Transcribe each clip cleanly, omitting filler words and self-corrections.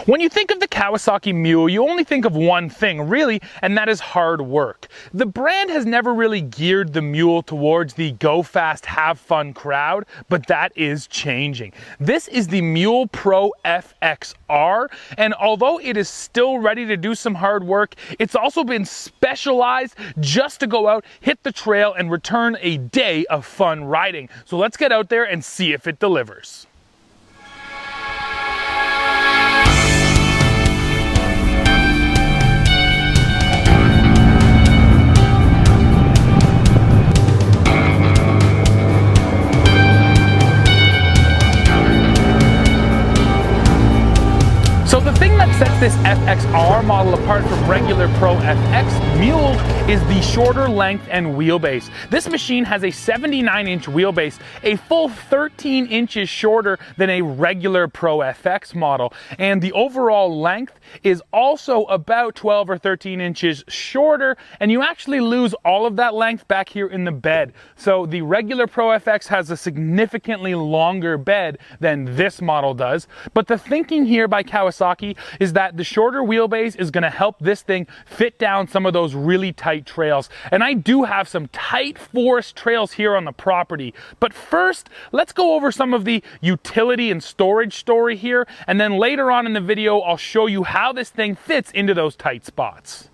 When you think of the Kawasaki Mule, you only think of one thing, really, and that is hard work. The brand has never really geared the Mule towards the go fast, have fun crowd, but that is changing. This is the Mule PRO-FXR, and although it is still ready to do some hard work, it's also been specialized just to go out, hit the trail, and return a day of fun riding. So let's get out there and see if it delivers. So the thing that sets this FXR model apart from regular Pro-FX Mule is the shorter length and wheelbase. This machine has a 79-inch wheelbase, a full 13 inches shorter than a regular Pro-FX model. And the overall length is also about 12 or 13 inches shorter, and you actually lose all of that length back here in the bed. So the regular Pro-FX has a significantly longer bed than this model does. But the thinking here by Kawasaki is that the shorter wheelbase is going to help this thing fit down some of those really tight trails. And I do have some tight forest trails here on the property. But first, let's go over some of the utility and storage story here. And then later on in the video, I'll show you how this thing fits into those tight spots.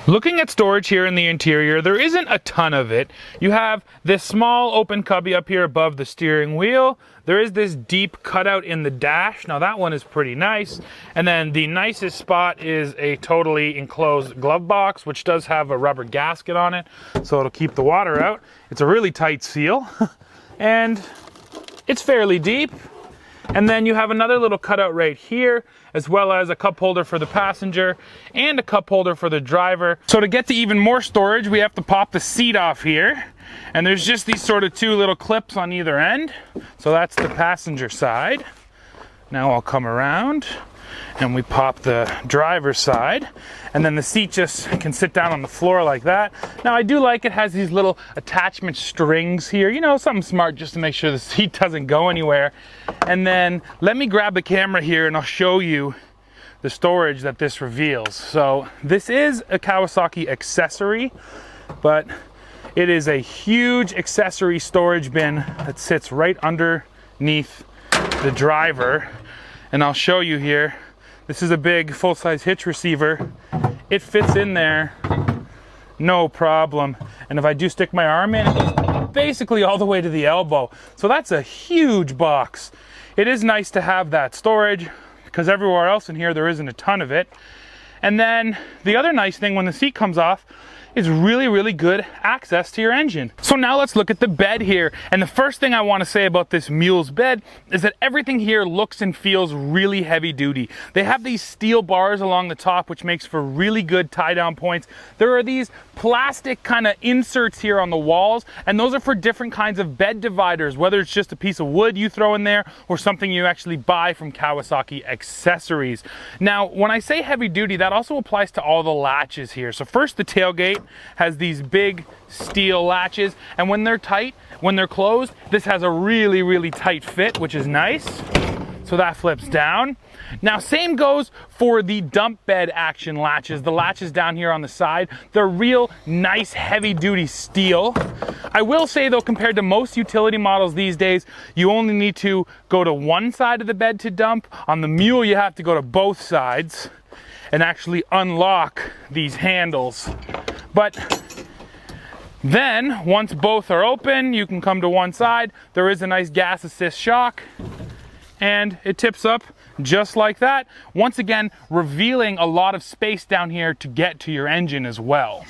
Looking at storage here in the interior, there isn't a ton of it. You have this small open cubby up here above the steering wheel. There is this deep cutout in the dash. Now that one is pretty nice. And then the nicest spot is a totally enclosed glove box, which does have a rubber gasket on it, so it'll keep the water out. It's a really tight seal, and it's fairly deep. And then you have another little cutout right here, as well as a cup holder for the passenger and a cup holder for the driver. So to get to even more storage, we have to pop the seat off here. And there's just these sort of two little clips on either end. So that's the passenger side. Now I'll come around and we pop the driver's side, and then the seat just can sit down on the floor like that. Now I do like it has these little attachment strings here, you know, something smart just to make sure the seat doesn't go anywhere. And then let me grab the camera here and I'll show you the storage that this reveals. So this is a Kawasaki accessory, but it is a huge accessory storage bin that sits right underneath the driver. And I'll show you here. This is a big full-size hitch receiver. It fits in there, no problem. And if I do stick my arm in, it's basically all the way to the elbow. So that's a huge box. It is nice to have that storage because everywhere else in here there isn't a ton of it. And then the other nice thing when the seat comes off is really good access to your engine. So now let's look at the bed here. And the first thing I want to say about this Mule's bed is that everything here looks and feels really heavy duty. They have these steel bars along the top, which makes for really good tie down points. There are these plastic kind of inserts here on the walls, and those are for different kinds of bed dividers, whether it's just a piece of wood you throw in there or something you actually buy from Kawasaki Accessories. Now, when I say heavy duty, that also applies to all the latches here. So first, the tailgate has these big steel latches, and when they're tight, when they're closed, this has a really tight fit, which is nice. So that flips down. Now same goes for the dump bed action latches, the latches down here on the side. They're real nice heavy duty steel. I will say though, compared to most utility models these days, you only need to go to one side of the bed to dump. On the Mule you have to go to both sides and actually unlock these handles. But then once both are open, you can come to one side. There is a nice gas assist shock, and it tips up just like that. Once again, revealing a lot of space down here to get to your engine as well.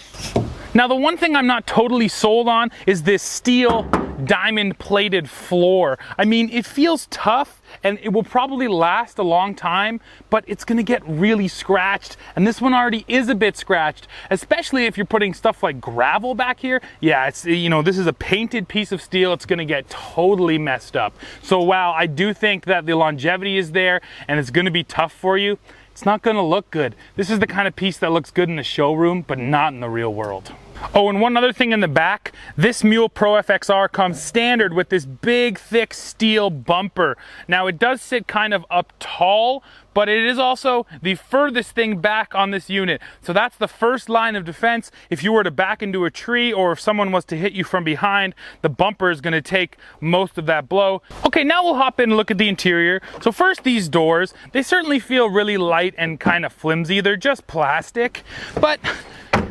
Now, the one thing I'm not totally sold on is this steel diamond plated floor. I mean, it feels tough and it will probably last a long time, but it's gonna get really scratched. And this one already is a bit scratched, especially if you're putting stuff like gravel back here. Yeah, it's, you know, this is a painted piece of steel. It's gonna get totally messed up. So while I do think that the longevity is there and it's gonna be tough for you, it's not gonna look good. This is the kind of piece that looks good in the showroom, but not in the real world. Oh, and one other thing in the back, this Mule Pro-FXR comes standard with this big, thick steel bumper. Now, it does sit kind of up tall, but it is also the furthest thing back on this unit. So that's the first line of defense. If you were to back into a tree or if someone was to hit you from behind, the bumper is gonna take most of that blow. Okay, now we'll hop in and look at the interior. So first, these doors, they certainly feel really light and kind of flimsy. They're just plastic, but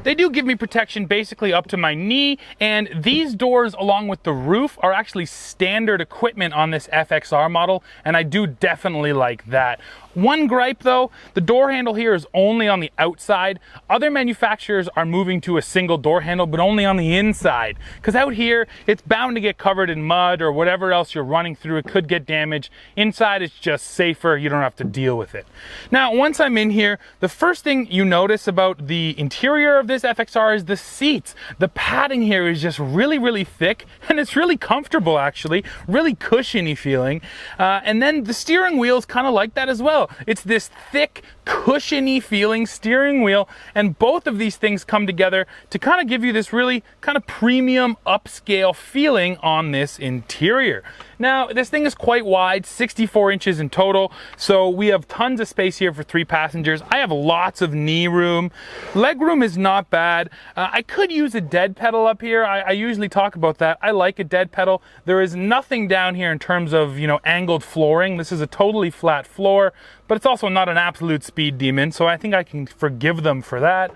they do give me protection basically up to my knee, and these doors along with the roof are actually standard equipment on this FXR model, and I do definitely like that. One gripe though, the door handle here is only on the outside. Other manufacturers are moving to a single door handle, but only on the inside. Because out here, it's bound to get covered in mud or whatever else you're running through. It could get damaged. Inside, it's just safer. You don't have to deal with it. Now, once I'm in here, the first thing you notice about the interior of this FXR is the seats. The padding here is just really, really thick, and it's really comfortable actually, really cushiony feeling. And then the steering wheel is kind of like that as well. It's this thick, cushiony feeling steering wheel, and both of these things come together to kind of give you this really kind of premium upscale feeling on this interior. Now, this thing is quite wide, 64 inches in total, so we have tons of space here for 3 passengers. I have lots of knee room. Leg room is not bad. I could use a dead pedal up here. I usually talk about that. I like a dead pedal. There is nothing down here in terms of, you know, angled flooring. This is a totally flat floor, but it's also not an absolute speed demon, so I think I can forgive them for that.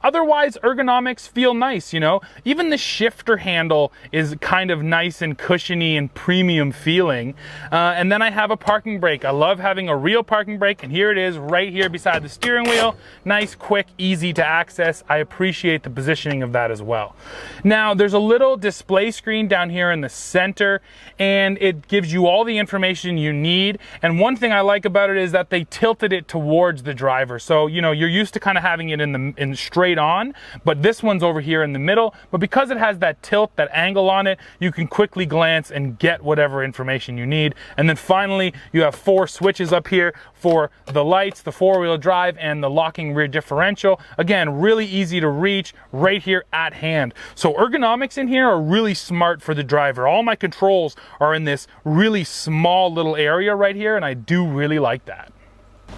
Otherwise, ergonomics feel nice, you know. Even the shifter handle is kind of nice and cushiony and premium feeling. And then I have a parking brake. I love having a real parking brake, and here it is right here beside the steering wheel. Nice, quick, easy to access. I appreciate the positioning of that as well. Now, there's a little display screen down here in the center, and it gives you all the information you need. And one thing I like about it is that they tilted it towards the driver. So, you know, you're used to kind of having it in straight on, but this one's over here in the middle. But because it has that tilt, that angle on it, you can quickly glance and get whatever information you need. And then finally, you have 4 switches up here for the lights, the 4-wheel drive, and the locking rear differential. Again, really easy to reach right here at hand. So ergonomics in here are really smart for the driver. All my controls are in this really small little area right here, and I do really like that.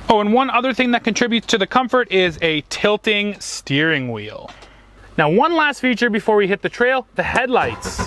Oh, and one other thing that contributes to the comfort is a tilting steering wheel. Now, one last feature before we hit the trail, the headlights.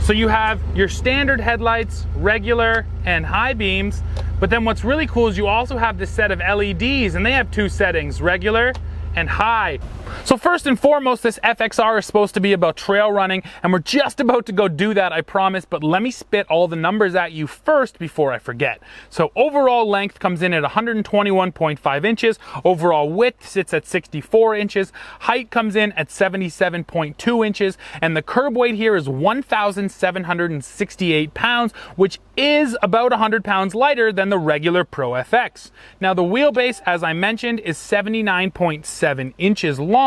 So you have your standard headlights, regular and high beams, but then what's really cool is you also have this set of LEDs, and they have 2 settings, regular and high. So first and foremost, this FXR is supposed to be about trail running, and we're just about to go do that, I promise, but let me spit all the numbers at you first before I forget. So overall length comes in at 121.5 inches, overall width sits at 64 inches, height comes in at 77.2 inches, and the curb weight here is 1,768 pounds, which is about 100 pounds lighter than the regular Pro FX. Now the wheelbase, as I mentioned, is 79.7 inches long.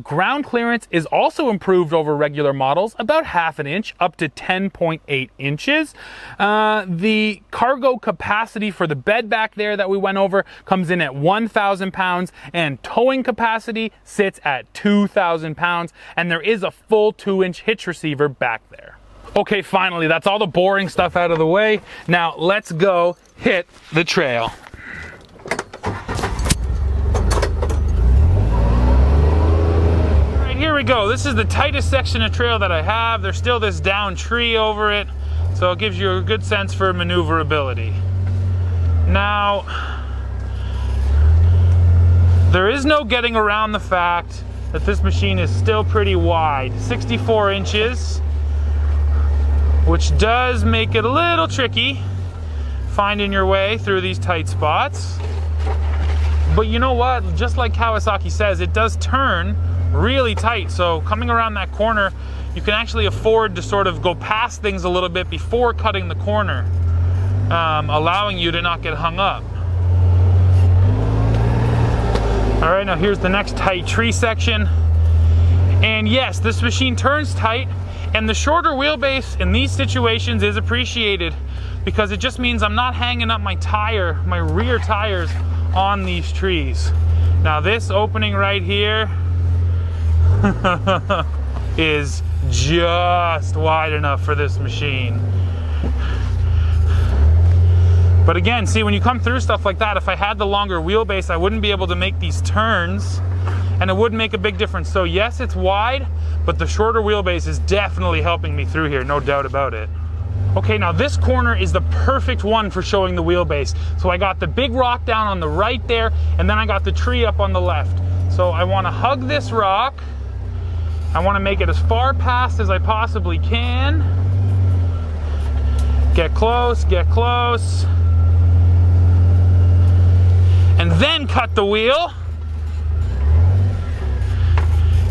Ground clearance is also improved over regular models, about ½ an inch, up to 10.8 inches. The cargo capacity for the bed back there that we went over comes in at 1,000 pounds, and towing capacity sits at 2,000 pounds, and there is a full 2-inch hitch receiver back there. Okay, finally, that's all the boring stuff out of the way. Now let's go hit the trail. Here we go. This is the tightest section of trail that I have. There's still this down tree over it, so it gives you a good sense for maneuverability. Now, there is no getting around the fact that this machine is still pretty wide, 64 inches, which does make it a little tricky finding your way through these tight spots. But you know what? Just like Kawasaki says, it does turn really tight, so coming around that corner, you can actually afford to sort of go past things a little bit before cutting the corner, allowing you to not get hung up. All right, now here's the next tight tree section. And yes, this machine turns tight, and the shorter wheelbase in these situations is appreciated because it just means I'm not hanging up my rear tires on these trees. Now this opening right here, is just wide enough for this machine. But again, see, when you come through stuff like that, if I had the longer wheelbase, I wouldn't be able to make these turns, and it would make a big difference. So yes, it's wide, but the shorter wheelbase is definitely helping me through here, no doubt about it. Okay, now this corner is the perfect one for showing the wheelbase. So I got the big rock down on the right there, and then I got the tree up on the left. So I want to hug this rock. I want to make it as far past as I possibly can. Get close, get close. And then cut the wheel.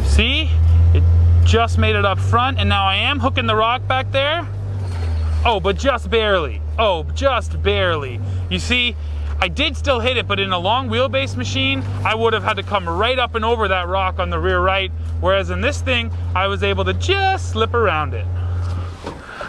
See, it just made it up front, and now I am hooking the rock back there. Oh, but just barely. Oh, just barely. You see, I did still hit it, but in a long wheelbase machine, I would have had to come right up and over that rock on the rear right, whereas in this thing, I was able to just slip around it.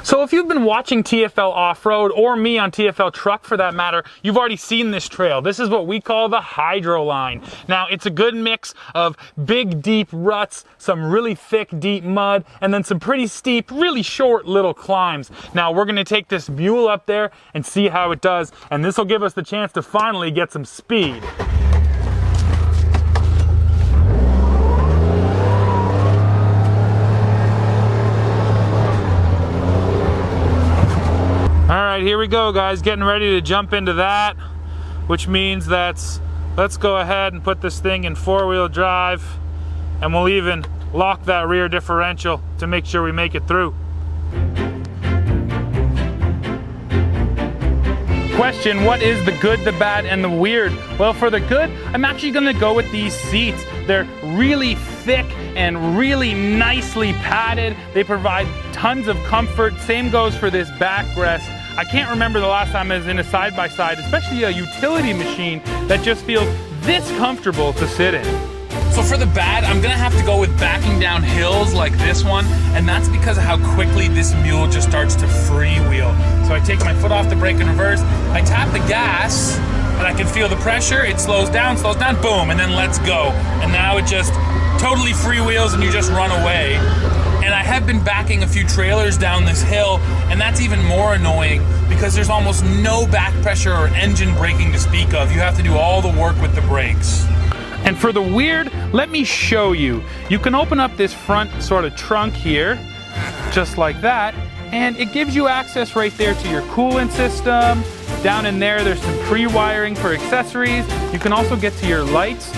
So if you've been watching TFL Off-Road, or me on TFL Truck for that matter, you've already seen this trail. This is what we call the hydro line. Now, it's a good mix of big, deep ruts, some really thick, deep mud, and then some pretty steep, really short little climbs. Now, we're gonna take this mule up there and see how it does, and this will give us the chance to finally get some speed. All right, here we go, guys. Getting ready to jump into that, which means let's go ahead and put this thing in four-wheel drive, and we'll even lock that rear differential to make sure we make it through. Question, what is the good, the bad, and the weird? Well, for the good, I'm actually gonna go with these seats. They're really thick and really nicely padded. They provide tons of comfort. Same goes for this backrest. I can't remember the last time I was in a side-by-side, especially a utility machine that just feels this comfortable to sit in. So for the bad, I'm gonna have to go with backing down hills like this one, and that's because of how quickly this mule just starts to freewheel. So I take my foot off the brake in reverse, I tap the gas, and I can feel the pressure, it slows down, boom, and then lets go. And now it just totally freewheels and you just run away. And I have been backing a few trailers down this hill, and that's even more annoying because there's almost no back pressure or engine braking to speak of. You have to do all the work with the brakes. And for the weird, let me show you. You can open up this front sort of trunk here, just like that, and it gives you access right there to your coolant system. Down in there, there's some pre-wiring for accessories. You can also get to your lights,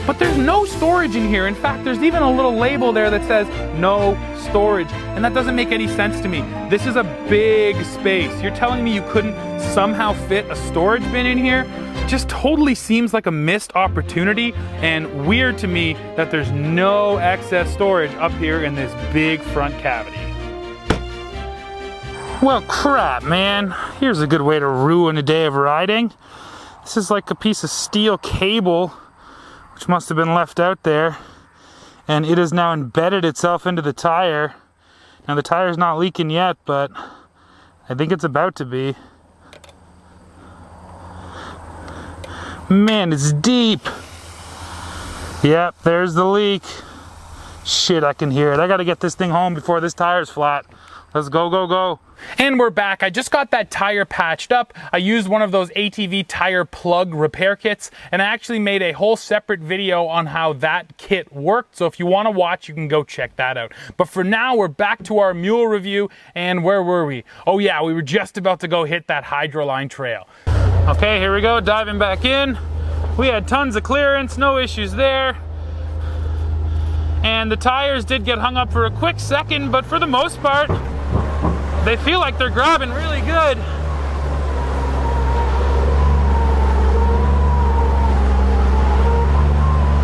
but there's no storage in here. In fact, there's even a little label there that says no storage, and that doesn't make any sense to me. This is a big space. You're telling me you couldn't somehow fit a storage bin in here? Just totally seems like a missed opportunity, and weird to me that there's no excess storage up here in this big front cavity. Well, crap, man. Here's a good way to ruin a day of riding. This is like a piece of steel cable which must have been left out there, and it has now embedded itself into the tire. Now the tire's not leaking yet, but I think it's about to be. Man, it's deep. Yep, there's the leak. Shit, I can hear it. I gotta get this thing home before this tire's flat. Let's go, go, go. And we're back. I just got that tire patched up. I used one of those ATV tire plug repair kits, and I actually made a whole separate video on how that kit worked. So if you want to watch, you can go check that out. But for now, we're back to our mule review. And where were we? Oh yeah, we were just about to go hit that Hydroline trail. Okay, here we go, diving back in. We had tons of clearance, no issues there. And the tires did get hung up for a quick second, but for the most part, they feel like they're grabbing really good.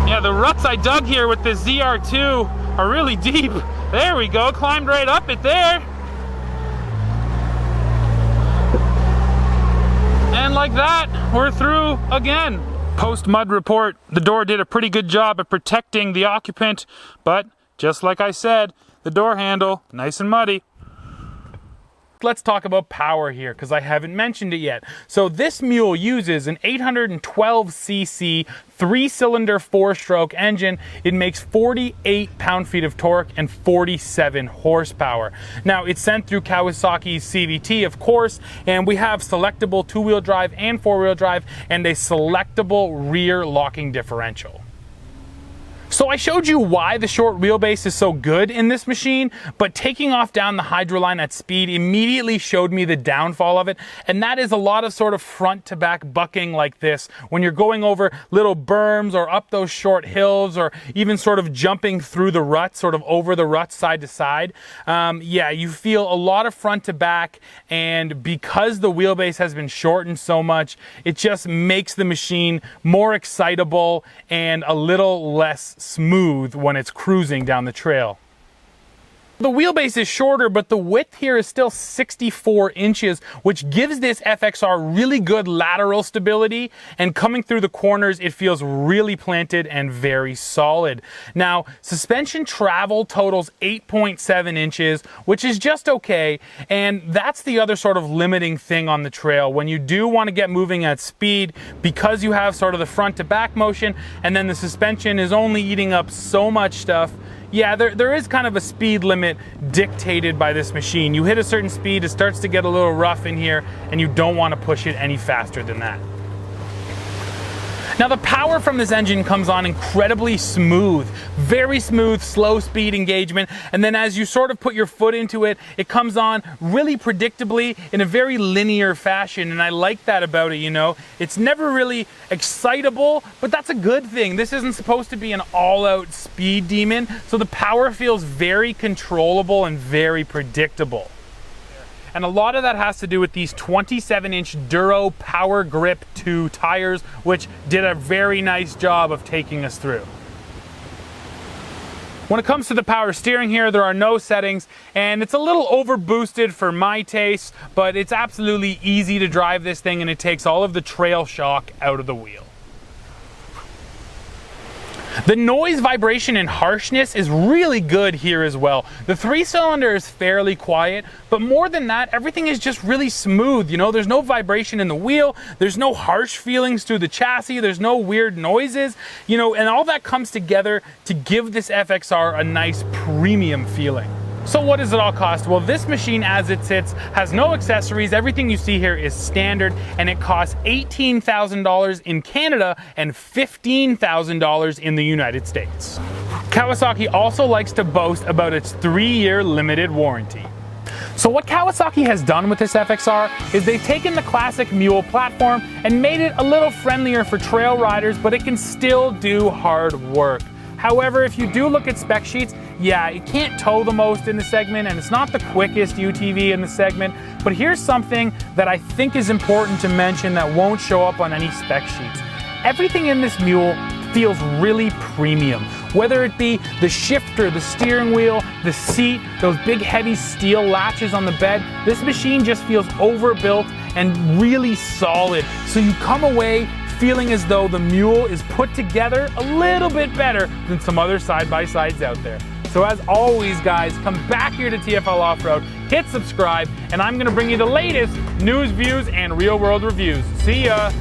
Yeah, the ruts I dug here with the ZR2 are really deep. There we go, climbed right up it there. And like that, we're through again. Post mud report, the door did a pretty good job of protecting the occupant, but just like I said, the door handle, nice and muddy. let's talk about power here, because I haven't mentioned it yet. So this mule uses an 812cc 3-cylinder 4-stroke engine. It makes 48 pound-feet of torque and 47 horsepower. Now, it's sent through Kawasaki's CVT, of course, and we have selectable 2-wheel drive and 4-wheel drive and a selectable rear locking differential. So I showed you why the short wheelbase is so good in this machine, but taking off down the hydroline at speed immediately showed me the downfall of it, and that is a lot of sort of front to back bucking like this when you're going over little berms or up those short hills, or even sort of jumping through the ruts, sort of over the ruts side to side. Yeah, you feel a lot of front to back, and because the wheelbase has been shortened so much, it just makes the machine more excitable and a little less smooth when it's cruising down the trail. The wheelbase is shorter, but the width here is still 64 inches, which gives this FXR really good lateral stability, and coming through the corners, it feels really planted and very solid. Now, suspension travel totals 8.7 inches, which is just okay, and that's the other sort of limiting thing on the trail. When you do want to get moving at speed, because you have sort of the front to back motion, and then the suspension is only eating up so much stuff, yeah, there is kind of a speed limit dictated by this machine. You hit a certain speed, it starts to get a little rough in here, and you don't want to push it any faster than that. Now, the power from this engine comes on incredibly smooth, very smooth, slow speed engagement, and then as you sort of put your foot into it, it comes on really predictably in a very linear fashion, and I like that about it, you know. It's never really excitable, but that's a good thing. This isn't supposed to be an all-out speed demon, so the power feels very controllable and very predictable. And a lot of that has to do with these 27-inch Duro Power Grip 2 tires, which did a very nice job of taking us through. When it comes to the power steering here, there are no settings, and it's a little over boosted for my taste, but it's absolutely easy to drive this thing, and it takes all of the trail shock out of the wheel. The noise, vibration, and harshness is really good here as well. The 3-cylinder is fairly quiet, but more than that, everything is just really smooth. You know, there's no vibration in the wheel, there's no harsh feelings through the chassis, there's no weird noises, you know, and all that comes together to give this FXR a nice premium feeling. So what does it all cost? Well, this machine as it sits has no accessories. Everything you see here is standard, and it costs $18,000 in Canada and $15,000 in the United States. Kawasaki also likes to boast about its 3-year limited warranty. So what Kawasaki has done with this FXR is they've taken the classic Mule platform and made it a little friendlier for trail riders, but it can still do hard work. However, if you do look at spec sheets, yeah, it can't tow the most in the segment, and it's not the quickest UTV in the segment, but here's something that I think is important to mention that won't show up on any spec sheets. Everything in this Mule feels really premium, whether it be the shifter, the steering wheel, the seat, those big heavy steel latches on the bed. This machine just feels overbuilt and really solid, so you come away feeling as though the Mule is put together a little bit better than some other side-by-sides out there. So as always, guys, come back here to TFL Off-Road, hit subscribe, and I'm gonna bring you the latest news, views, and real-world reviews. See ya!